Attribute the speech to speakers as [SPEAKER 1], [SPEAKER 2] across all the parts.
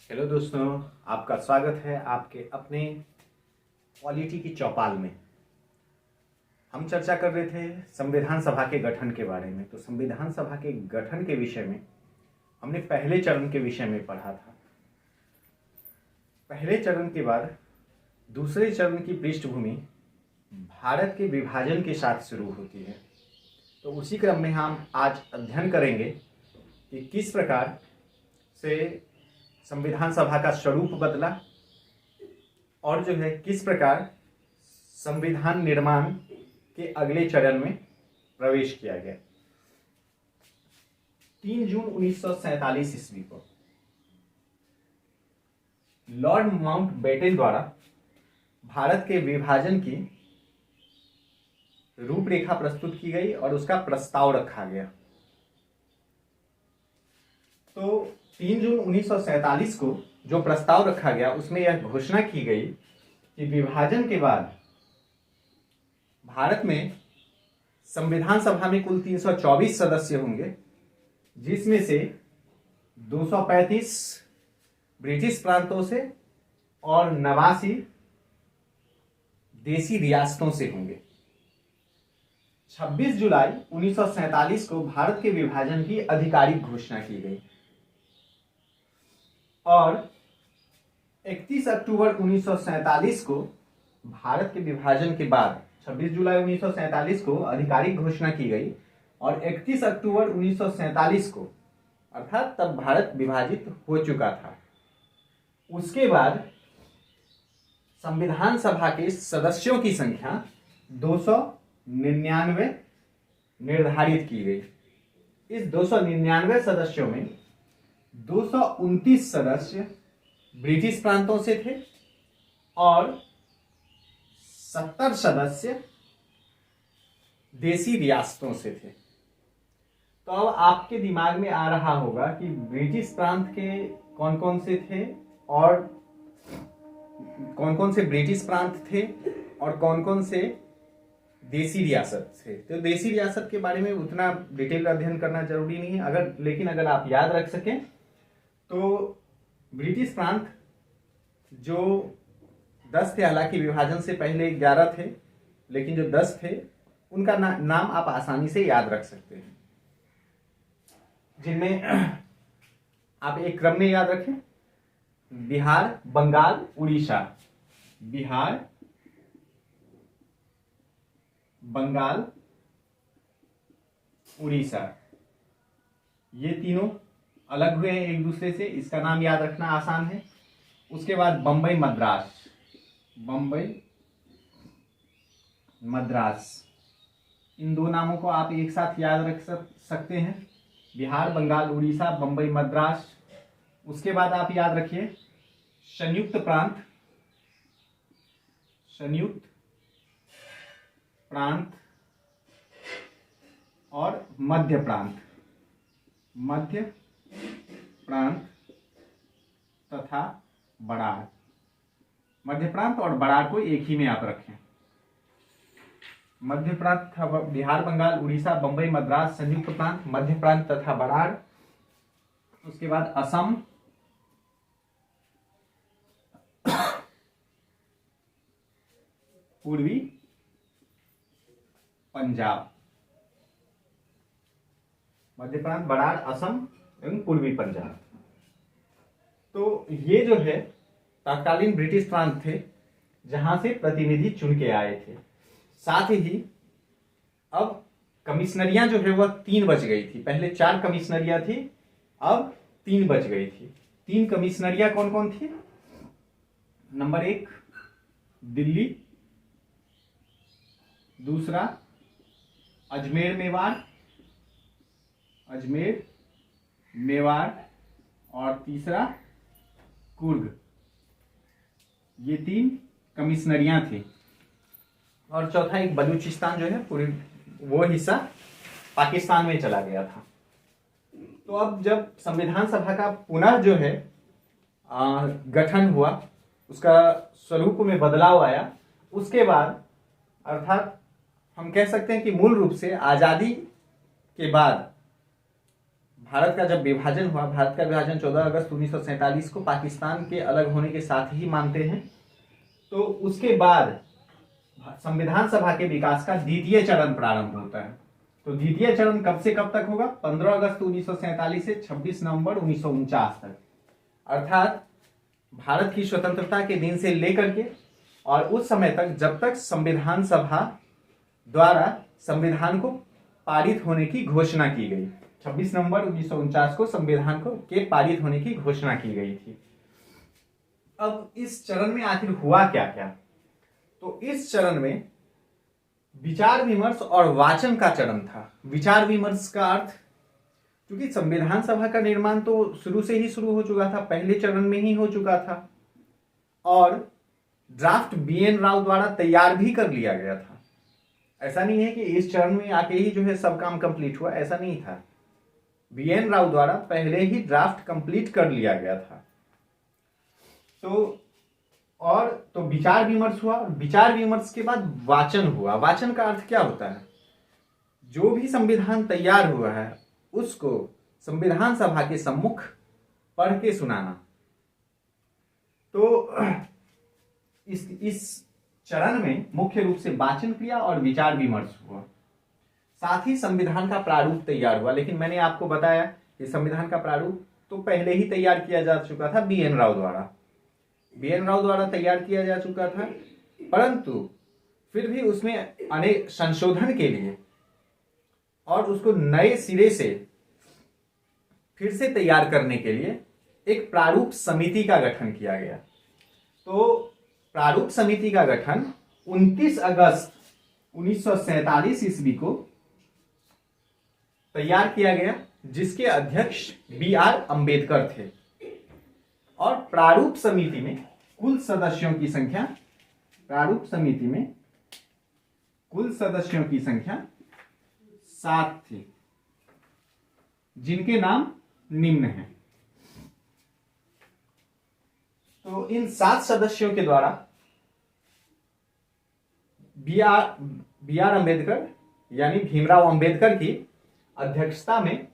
[SPEAKER 1] Hello दोस्तों, आपका स्वागत है आपके अपने पॉलिटी की चौपाल में। हम चर्चा कर रहे थे संविधान सभा के गठन के बारे में। तो संविधान सभा के गठन के विषय में हमने पहले चरण के विषय में पढ़ा था। पहले चरण के बाद दूसरे चरण की पृष्ठभूमि भारत के विभाजन के साथ शुरू होती है। तो उसी क्रम में हम आज अध्ययन करेंगे कि किस प्रकार से संविधान सभा का स्वरूप बदला और किस प्रकार संविधान निर्माण के अगले चरण में प्रवेश किया गया। 3 जून 1947 ईस्वी को लॉर्ड माउंटबेटन द्वारा भारत के विभाजन की रूपरेखा प्रस्तुत की गई और उसका प्रस्ताव रखा गया। तो 3 जून 1947 को जो प्रस्ताव रखा गया उसमें यह घोषणा की गई कि विभाजन के बाद भारत में संविधान सभा में कुल 324 सदस्य होंगे, जिसमें से 235 ब्रिटिश प्रांतों से और 89 देसी रियासतों से होंगे। 26 जुलाई 1947 को भारत के विभाजन की आधिकारिक घोषणा की गई और 31 अक्टूबर 1947 को भारत के विभाजन के बाद 26 जुलाई 1947 को आधिकारिक घोषणा की गई और 31 अक्टूबर 1947 को अर्थात तब भारत विभाजित हो चुका था। उसके बाद संविधान सभा के सदस्यों की संख्या 299 निर्धारित की गई। इस 299 सदस्यों में 229 सदस्य ब्रिटिश प्रांतों से थे और 70 सदस्य देसी रियासतों से थे। तो अब आपके दिमाग में आ रहा होगा कि ब्रिटिश प्रांत के कौन कौन से थे और कौन कौन से ब्रिटिश प्रांत थे और कौन कौन से देसी रियासत थे। तो देसी रियासत के बारे में उतना डिटेल अध्ययन करना जरूरी नहीं है, लेकिन अगर आप याद रख सकें तो ब्रिटिश प्रांत जो 10 थे, हालांकि विभाजन से पहले 11 थे, लेकिन जो 10 थे उनका नाम आप आसानी से याद रख सकते हैं, जिनमें आप एक क्रम में याद रखें: बिहार, बंगाल, उड़ीसा। बिहार, बंगाल, उड़ीसा, ये तीनों अलग हुए हैं एक दूसरे से, इसका नाम याद रखना आसान है। उसके बाद बंबई, मद्रास। बंबई, मद्रास, इन दो नामों को आप एक साथ याद रख सकते हैं: बिहार, बंगाल, उड़ीसा, बंबई, मद्रास। उसके बाद आप याद रखिए संयुक्त प्रांत। संयुक्त प्रांत और मध्य प्रांत। मध्य प्रांत तथा बड़ार। मध्य प्रांत और बड़ार को एक ही में आप रखें। मध्य प्रांत था बिहार, बंगाल, उड़ीसा, बंबई, मद्रास, संयुक्त प्रांत, मध्य प्रांत तथा बड़ार। उसके बाद असम, पूर्वी पंजाब। मध्य प्रांत, बड़ार, असम एवं पूर्वी पंजाब। तो ये जो है तत्कालीन ब्रिटिश प्रांत थे जहां से प्रतिनिधि चुन के आए थे। साथ ही अब कमिश्नरियां जो है वह 3 बच गई थी। पहले 4 कमिश्नरियां थी, अब 3 बच गई थी। 3 कमिश्नरियां कौन कौन थी? नंबर 1 दिल्ली, दूसरा अजमेर, मेवाड़। अजमेर, मेवाड़ और तीसरा कुर्ग। ये 3 कमिश्नरियां थी और चौथा एक बलूचिस्तान जो है पूरी वो हिस्सा पाकिस्तान में चला गया था। तो अब जब संविधान सभा का पुनः जो है गठन हुआ, उसका स्वरूप में बदलाव आया, उसके बाद अर्थात हम कह सकते हैं कि मूल रूप से आजादी के बाद भारत का जब विभाजन हुआ, भारत का विभाजन 14 अगस्त 1947 को पाकिस्तान के अलग होने के साथ ही मानते हैं। तो उसके बाद संविधान सभा के विकास का द्वितीय चरण प्रारंभ होता है। तो द्वितीय चरण कब से कब तक होगा? 15 अगस्त 1947 से 26 नवंबर 1949 तक, अर्थात भारत की स्वतंत्रता के दिन से लेकर के और उस समय तक जब तक संविधान सभा द्वारा संविधान को पारित होने की घोषणा की गई। 26 नवंबर 1949 को संविधान को के पारित होने की घोषणा की गई थी। अब इस चरण में आखिर हुआ क्या क्या? तो इस चरण में विचार विमर्श और वाचन का चरण था। विचार विमर्श का अर्थ, क्योंकि संविधान सभा का निर्माण तो शुरू से ही शुरू हो चुका था, पहले चरण में ही हो चुका था और ड्राफ्ट BN राव द्वारा तैयार भी कर लिया गया था। ऐसा नहीं है कि इस चरण में आके ही जो है सब काम कंप्लीट हुआ, ऐसा नहीं था। BN राव द्वारा पहले ही ड्राफ्ट कंप्लीट कर लिया गया था। तो विचार विमर्श हुआ। विचार विमर्श के बाद वाचन हुआ। वाचन का अर्थ क्या होता है? जो भी संविधान तैयार हुआ है उसको संविधान सभा के सम्मुख पढ़ के सुनाना। तो इस चरण में मुख्य रूप से वाचन क्रिया और विचार विमर्श हुआ। साथ ही संविधान का प्रारूप तैयार हुआ, लेकिन मैंने आपको बताया कि संविधान का प्रारूप तो पहले ही तैयार किया जा चुका था BN राव द्वारा। BN राव द्वारा तैयार किया जा चुका था, परंतु फिर भी उसमें अनेक संशोधन के लिए और उसको नए सिरे से फिर से तैयार करने के लिए एक प्रारूप समिति का गठन किया गया। तो प्रारूप समिति का गठन 29 अगस्त 1947 ईस्वी को तैयार किया गया, जिसके अध्यक्ष BR अम्बेडकर थे। और प्रारूप समिति में कुल सदस्यों की संख्या 7 थी, जिनके नाम निम्न हैं। तो इन 7 सदस्यों के द्वारा BR अम्बेडकर यानी भीमराव अम्बेडकर की अध्यक्षता में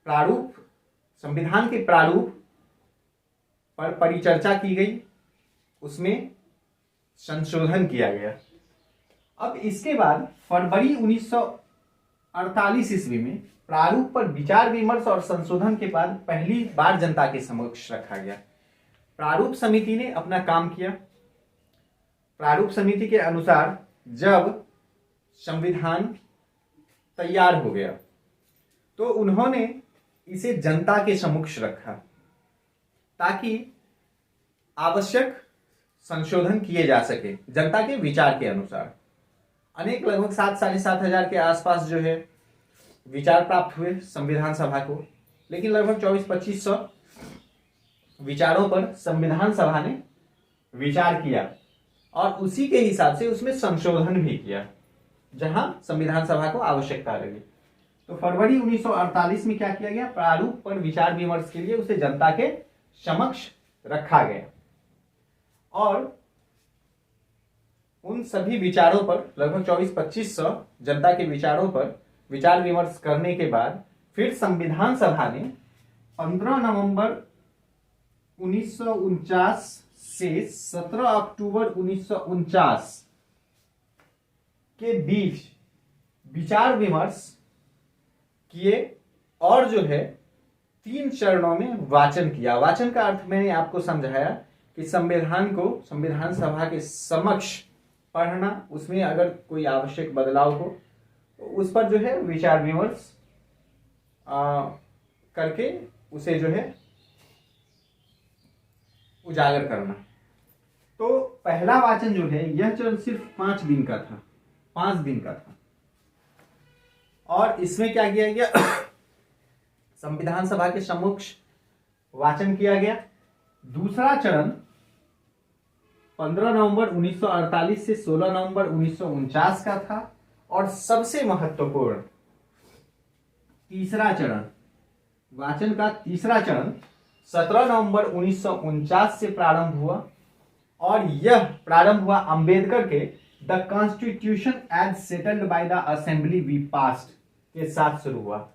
[SPEAKER 1] प्रारूप, संविधान के प्रारूप पर परिचर्चा की गई, उसमें संशोधन किया गया। अब इसके बाद फरवरी 1948 ईस्वी में प्रारूप पर विचार विमर्श और संशोधन के बाद पहली बार जनता के समक्ष रखा गया। प्रारूप समिति ने अपना काम किया। प्रारूप समिति के अनुसार जब संविधान तैयार हो गया तो उन्होंने इसे जनता के समक्ष रखा ताकि आवश्यक संशोधन किए जा सके जनता के विचार के अनुसार। अनेक लगभग 7,500 के आसपास जो है विचार प्राप्त हुए संविधान सभा को, लेकिन लगभग 24-2500 विचारों पर संविधान सभा ने विचार किया और उसी के हिसाब से उसमें संशोधन भी किया जहां संविधान सभा को आवश्यकता लगी। तो फरवरी 1948 में क्या किया गया? प्रारूप पर विचार विमर्श के लिए उसे जनता के समक्ष रखा गया और उन सभी विचारों पर लगभग 24-2500 जनता के विचारों पर विचार विमर्श करने के बाद फिर संविधान सभा ने 15 नवंबर 1949 से 17 अक्टूबर 1949 के बीच विचार विमर्श किए और जो है 3 चरणों में वाचन किया। वाचन का अर्थ मैंने आपको समझाया कि संविधान को संविधान सभा के समक्ष पढ़ना, उसमें अगर कोई आवश्यक बदलाव हो तो उस पर जो है विचार विमर्श करके उसे जो है उजागर करना। तो पहला वाचन जो है यह चरण सिर्फ 5 दिन का था, 5 दिन का था और इसमें क्या किया गया? संविधान सभा के समक्ष वाचन किया गया। दूसरा चरण 15 नवंबर 1948 से 16 नवंबर 1949 का था और सबसे महत्वपूर्ण तीसरा चरण, वाचन का तीसरा चरण 17 नवंबर 1949 से प्रारंभ हुआ और यह प्रारंभ हुआ अंबेडकर के the constitution as settled by the assembly we passed के साथ शुरू हुआ।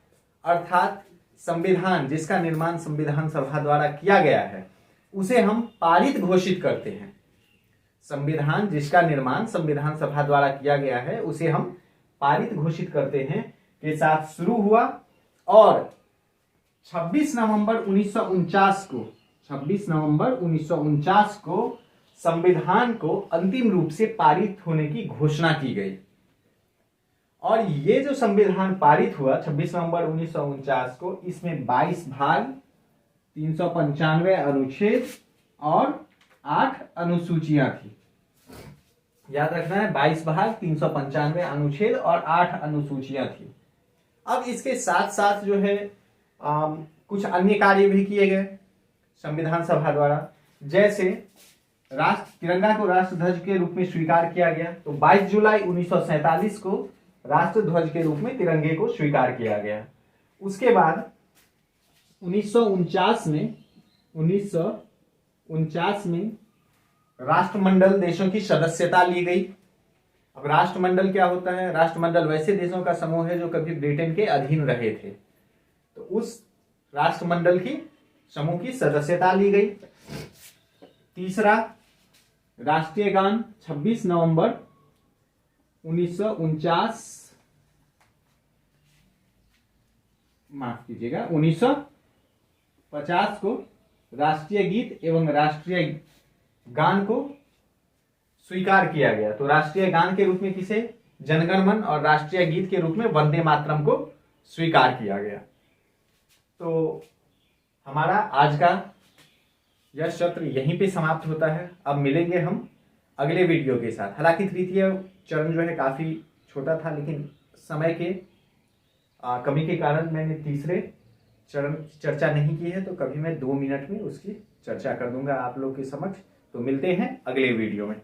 [SPEAKER 1] अर्थात संविधान जिसका निर्माण संविधान सभा द्वारा किया गया है उसे हम पारित घोषित करते हैं। संविधान जिसका निर्माण संविधान सभा द्वारा किया गया है उसे हम पारित घोषित करते हैं के साथ शुरू हुआ और 26 नवंबर 1949 को संविधान को अंतिम रूप से पारित होने की घोषणा की गई। और ये जो संविधान पारित हुआ 26 नवंबर 1949 को, इसमें 22 भाग, 395 अनुच्छेद और 8 अनुसूचियां थी। याद रखना है, 22 भाग, 395 अनुच्छेद और 8 अनुसूचियां थी। अब इसके साथ साथ जो है कुछ अन्य कार्य भी किए गए संविधान सभा द्वारा। जैसे तिरंगा को राष्ट्र ध्वज के रूप में स्वीकार किया गया, तो 22 जुलाई 1947 को राष्ट्र ध्वज के रूप में तिरंगे को स्वीकार किया गया। उसके बाद 1949 में राष्ट्रमंडल देशों की सदस्यता ली गई। अब राष्ट्रमंडल क्या होता है? राष्ट्रमंडल वैसे देशों का समूह है जो कभी ब्रिटेन के अधीन रहे थे, तो उस राष्ट्रमंडल की समूह की सदस्यता ली गई। तीसरा, राष्ट्रीय गान 26 नवंबर 1950 को राष्ट्रीय गीत एवं राष्ट्रीय गान को स्वीकार किया गया। तो राष्ट्रीय गान के रूप में किसे? जनगण मन, और राष्ट्रीय गीत के रूप में वंदे मातरम को स्वीकार किया गया। तो हमारा आज का यह सत्र यहीं पे समाप्त होता है। अब मिलेंगे हम अगले वीडियो के साथ। हालांकि तृतीय चरण जो है काफ़ी छोटा था, लेकिन समय के कमी के कारण मैंने तीसरे चरण की चर्चा नहीं की है, तो कभी मैं 2 मिनट में उसकी चर्चा कर दूंगा आप लोग के समक्ष। तो मिलते हैं अगले वीडियो में।